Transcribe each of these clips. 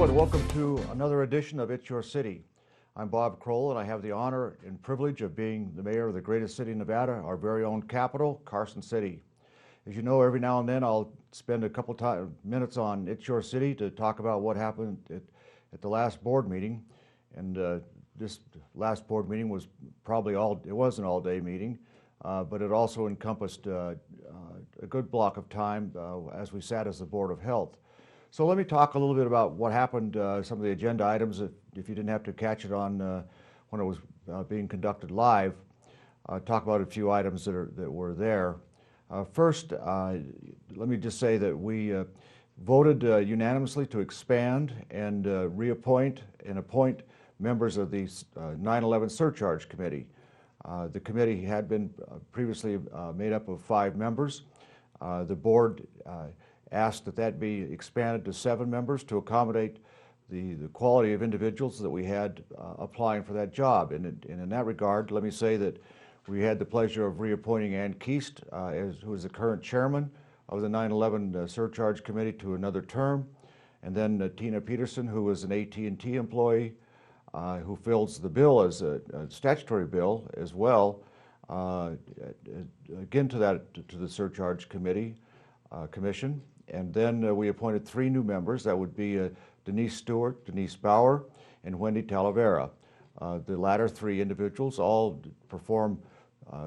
Hello and welcome to another edition of It's Your City. I'm Bob Crowell and I have the honor and privilege of being the mayor of the greatest city in Nevada, our very own capital, Carson City. As you know, every now and then I'll spend a couple minutes on It's Your City to talk about what happened at the last board meeting. And this last board meeting was probably it was an all-day meeting, but it also encompassed a good block of time as we sat as the Board of Health. So let me talk a little bit about what happened, some of the agenda items, if you didn't have to catch it on when it was being conducted live. Talk about a few items that were there. First, let me just say that we voted unanimously to expand and reappoint and appoint members of the 9/11 Surcharge Committee. The committee had been previously made up of 5 members. The board asked that be expanded to 7 members to accommodate the quality of individuals that we had applying for that job. And in that regard, let me say that we had the pleasure of reappointing Ann Keast, who is the current chairman of the 9/11 Surcharge Committee, to another term. And then Tina Peterson, who is an AT&T employee, who fills the bill as a statutory bill as well, again to the Surcharge Committee Commission. And then we appointed 3 new members. That would be Denise Stewart, Denise Bauer, and Wendy Talavera. The latter 3 individuals all perform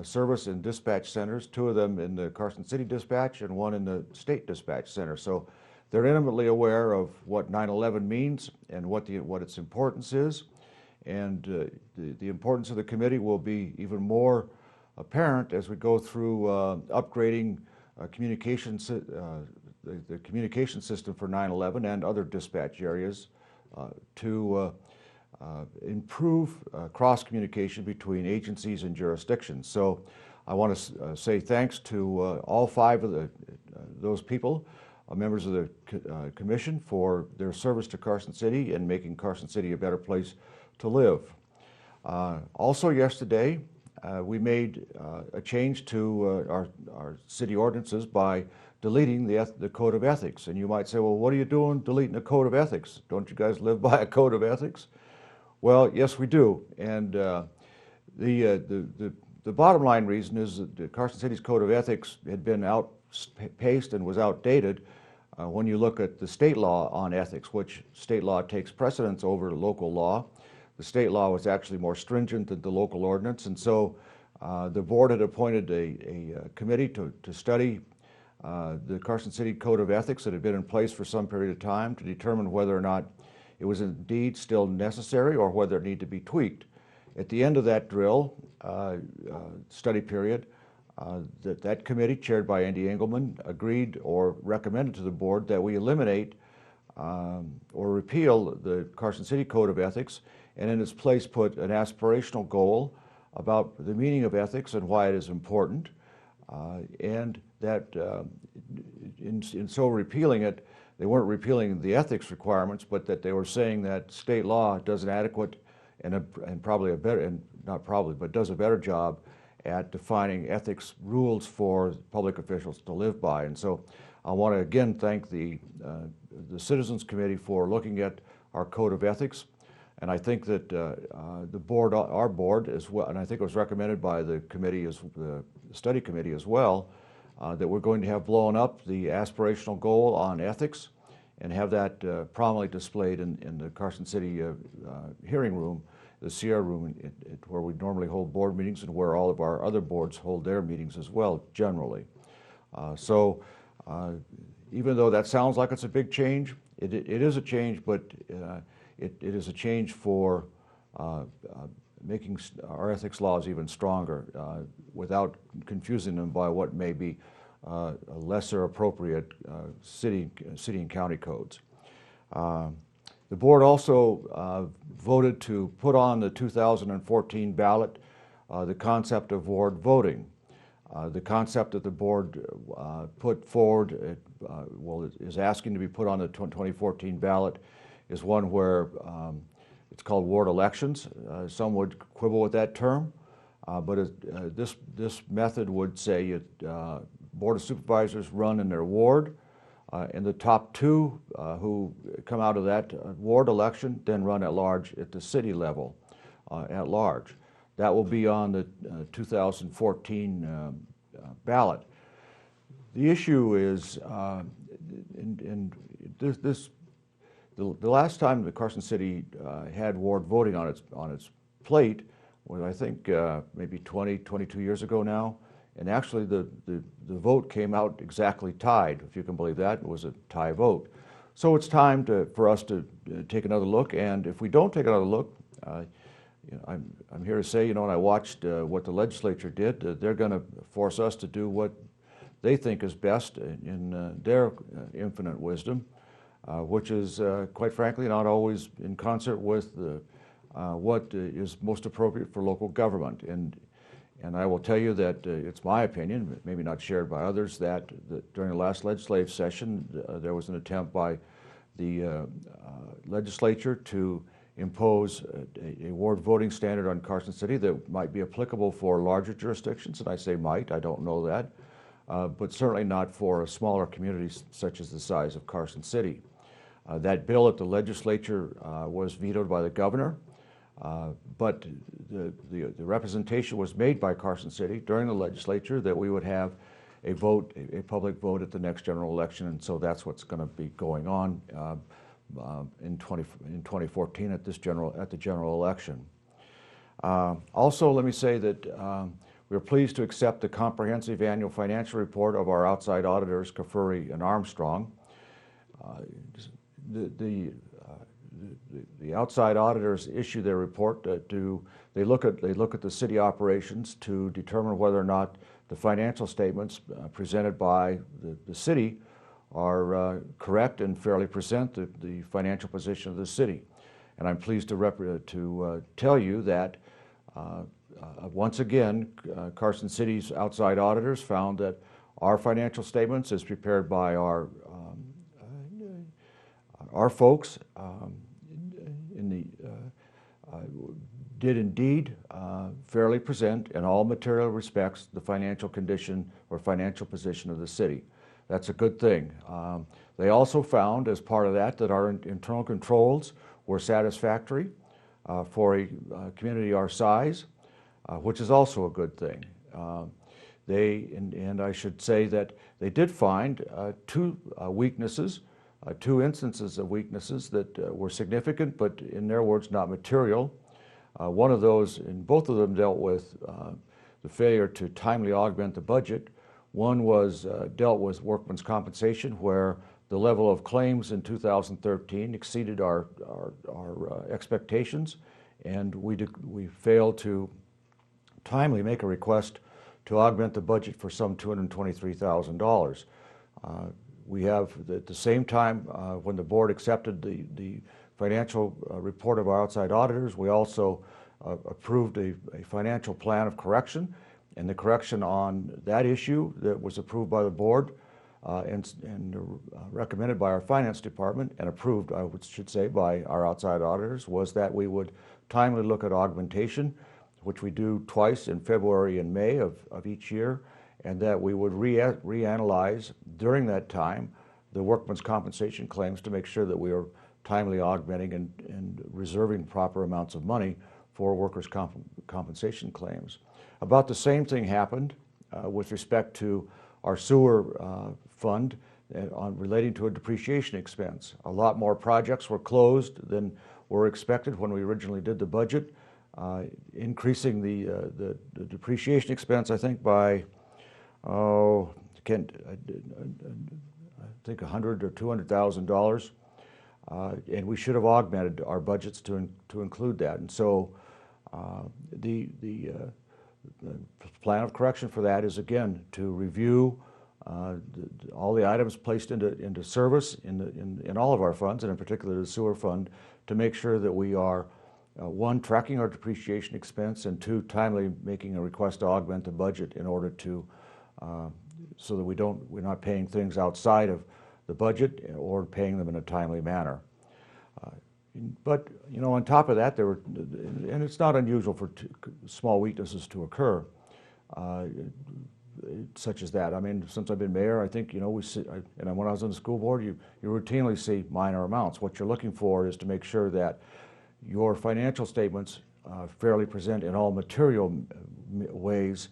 service in dispatch centers, 2 of them in the Carson City Dispatch and 1 in the State Dispatch Center. So they're intimately aware of what 9/11 means and what its importance is. And the importance of the committee will be even more apparent as we go through upgrading the communication system for 9/11 and other dispatch areas to improve cross-communication between agencies and jurisdictions. So I want to say thanks to all 5 of those people, members of the commission, for their service to Carson City and making Carson City a better place to live. Also yesterday, we made a change to our city ordinances by deleting the Code of Ethics. And you might say, well, what are you doing deleting the Code of Ethics? Don't you guys live by a Code of Ethics? Well, yes, we do. And the bottom line reason is that Carson City's Code of Ethics had been outpaced and was outdated when you look at the state law on ethics, which state law takes precedence over local law. The state law was actually more stringent than the local ordinance, and so the board had appointed a committee to study the Carson City Code of Ethics that had been in place for some period of time to determine whether or not it was indeed still necessary or whether it needed to be tweaked. At the end of that drill study period, that committee, chaired by Andy Engelman, agreed or recommended to the board that we eliminate or repeal the Carson City Code of Ethics and in its place put an aspirational goal about the meaning of ethics and why it is important, and that in so repealing it, they weren't repealing the ethics requirements, but that they were saying that state law does an adequate and probably a better, and not probably, but does a better job at defining ethics rules for public officials to live by. And so I want to again thank the Citizens Committee for looking at our Code of Ethics. And I think that the board, our board as well, and I think it was recommended by the committee, the study committee as well, that we're going to have blown up the aspirational goal on ethics and have that prominently displayed in the Carson City hearing room, the CR room, where we normally hold board meetings and where all of our other boards hold their meetings as well, generally. So even though that sounds like it's a big change, it is a change, but it is a change for making our ethics laws even stronger without confusing them by what may be lesser appropriate city and county codes. The board also voted to put on the 2014 ballot the concept of ward voting. The concept that the board put forward, is asking to be put on the 2014 ballot is one where it's called ward elections. Some would quibble with that term, but this method would say Board of Supervisors run in their ward. And the top two who come out of that ward election then run at large at the city level at large. That will be on the 2014 ballot. The issue is, the last time that Carson City had ward voting on its plate was, I think, maybe 22 years ago now. And actually the vote came out exactly tied, if you can believe that. It was a tie vote. So it's time for us to take another look, and if we don't take another look, I'm here to say, and I watched what the legislature did. They're going to force us to do what they think is best in their infinite wisdom, which is, quite frankly, not always in concert with what is most appropriate for local government. And I will tell you that it's my opinion, maybe not shared by others, that during the last legislative session there was an attempt by the legislature to impose a ward voting standard on Carson City that might be applicable for larger jurisdictions, and I say might, I don't know that, but certainly not for smaller communities such as the size of Carson City. That bill at the legislature was vetoed by the governor. But the representation was made by Carson City during the legislature that we would have a public vote at the next general election, and so that's what's going to be going on in 2014 at the general election. Also, let me say that we're pleased to accept the comprehensive annual financial report of our outside auditors, Kafuri and Armstrong. The outside auditors issue their report they look at the city operations to determine whether or not the financial statements presented by the city are correct and fairly present the financial position of the city. And I'm pleased to tell you that once again Carson City's outside auditors found that our financial statements, as prepared by our folks, did indeed fairly present in all material respects the financial condition or financial position of the city. That's a good thing. They also found, as part of that, our internal controls were satisfactory for a community our size, which is also a good thing. And I should say that they did find two instances of weaknesses that were significant, but in their words, not material. One of those, and both of them dealt with the failure to timely augment the budget. One was dealt with workman's compensation, where the level of claims in 2013 exceeded our expectations, and we failed to timely make a request to augment the budget for some $223,000. We have, at the same time, when the board accepted the financial report of our outside auditors, we also approved a financial plan of correction, and the correction on that issue that was approved by the board and recommended by our finance department and approved, I should say, by our outside auditors, was that we would timely look at augmentation, which we do twice in February and May of each year, and that we would reanalyze during that time the workman's compensation claims to make sure that we are timely augmenting and reserving proper amounts of money for workers' compensation claims. About the same thing happened with respect to our sewer fund relating to a depreciation expense. A lot more projects were closed than were expected when we originally did the budget, increasing the depreciation expense, I think, by I think $100,000 or $200,000, and we should have augmented our budgets to include that. And so the plan of correction for that is, again, to review all the items placed into service in all of our funds, and in particular the sewer fund, to make sure that we are one, tracking our depreciation expense, and two, timely making a request to augment the budget in order to so that we're not paying things outside of the budget or paying them in a timely manner. But on top of that, and it's not unusual for small weaknesses to occur. such as that. I mean, since I've been mayor, I think, you know, and when I was on the school board, you routinely see minor amounts. What you're looking for is to make sure that your financial statements fairly present in all material ways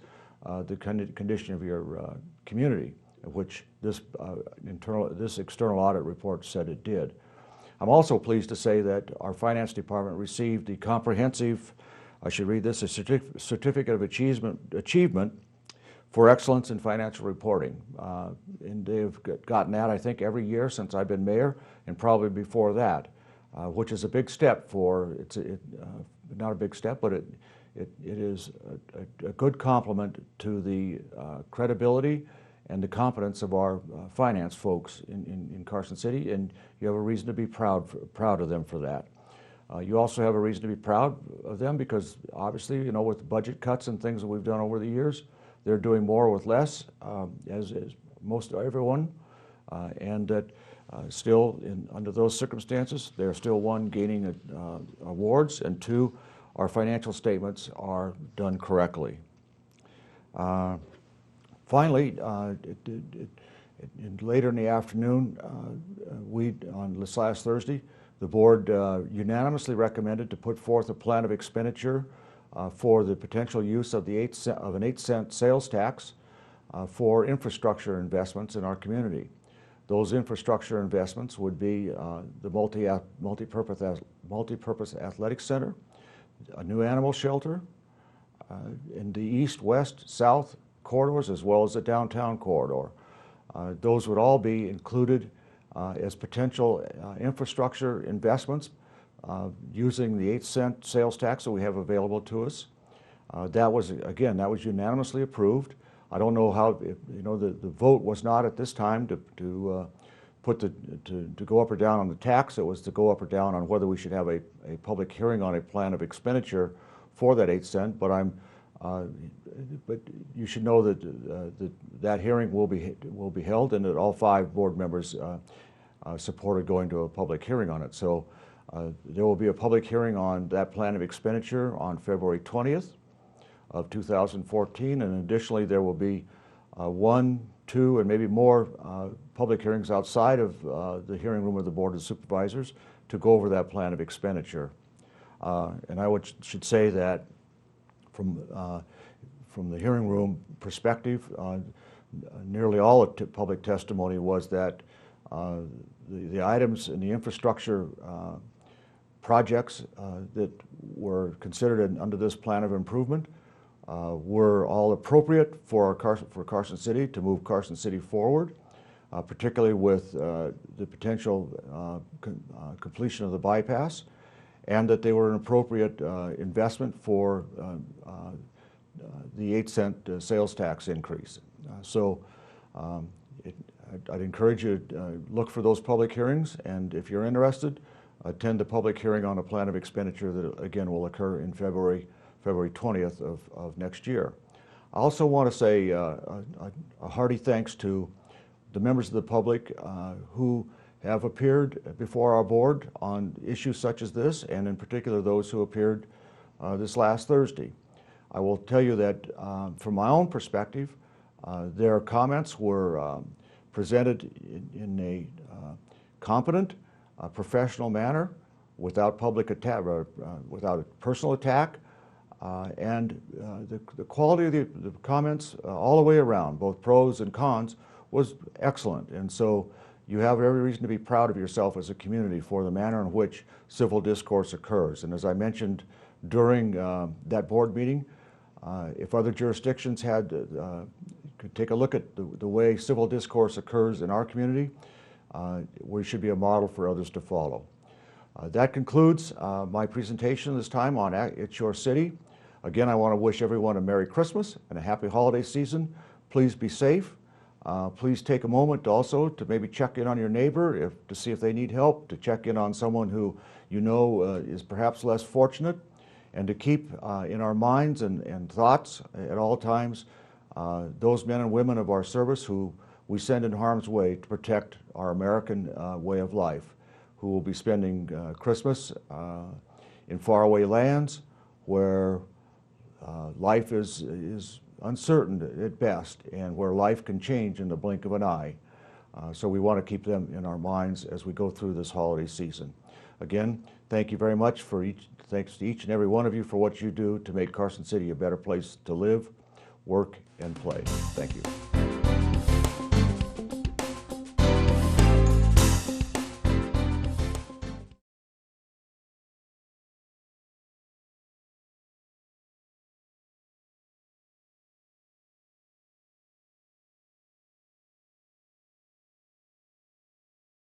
the condition of your community, which this external audit report said it did. I'm also pleased to say that our finance department received the comprehensive, I should read this, a certificate of achievement for excellence in financial reporting. And they've gotten that, I think, every year since I've been mayor, and probably before that, which is a big step for, not a big step, but it is a good compliment to the credibility and the competence of our finance folks in Carson City, and you have a reason to be proud of them for that. You also have a reason to be proud of them because obviously, you know, with the budget cuts and things that we've done over the years, they're doing more with less, as most everyone, and that still, under those circumstances, they're still, one, gaining awards, and two, our financial statements are done correctly. Finally, later in the afternoon, on this last Thursday, the board unanimously recommended to put forth a plan of expenditure for the potential use of an 8-cent sales tax for infrastructure investments in our community. Those infrastructure investments would be the multi-purpose athletic center, a new animal shelter, in the east, west, south corridors, as well as the downtown corridor. Those would all be included as potential infrastructure investments using the 8-cent sales tax that we have available to us. That was unanimously approved. I don't know how, you know, the vote was not at this time to go up or down on the tax. It was to go up or down on whether we should have a public hearing on a plan of expenditure for that 8-cent. But but you should know that that hearing will be held, and that all 5 board members supported going to a public hearing on it. So there will be a public hearing on that plan of expenditure on February 20th of 2014, and additionally there will be 1, 2, and maybe more public hearings outside of the hearing room of the Board of Supervisors to go over that plan of expenditure. And I should say that from the hearing room perspective, nearly all of public testimony was that the items in the infrastructure projects that were considered under this plan of improvement were all appropriate for Carson City to move Carson City forward, particularly with the potential completion of the bypass, and that they were an appropriate investment for the 8-cent sales tax increase. I'd encourage you to look for those public hearings, and if you're interested, attend the public hearing on a plan of expenditure that again will occur in February 20th of next year. I also want to say a hearty thanks to the members of the public who have appeared before our board on issues such as this, and in particular those who appeared this last Thursday. I will tell you that from my own perspective, their comments were presented in a competent, professional manner, without public attack, without a personal attack, and the quality of the comments all the way around, both pros and cons, was excellent. And so you have every reason to be proud of yourself as a community for the manner in which civil discourse occurs. And as I mentioned during that board meeting, if other jurisdictions could take a look at the way civil discourse occurs in our community, we should be a model for others to follow. That concludes my presentation this time on It's Your City. Again, I want to wish everyone a Merry Christmas and a happy holiday season. Please be safe. Please take a moment also to maybe check in on your neighbor to see if they need help, to check in on someone who you know is perhaps less fortunate, and to keep in our minds and thoughts at all times those men and women of our service who we send in harm's way to protect our American way of life, who will be spending Christmas in faraway lands where life is uncertain at best, and where life can change in the blink of an eye. So we want to keep them in our minds as we go through this holiday season. Again, thank you very much thanks to each and every one of you for what you do to make Carson City a better place to live, work, and play. Thank you.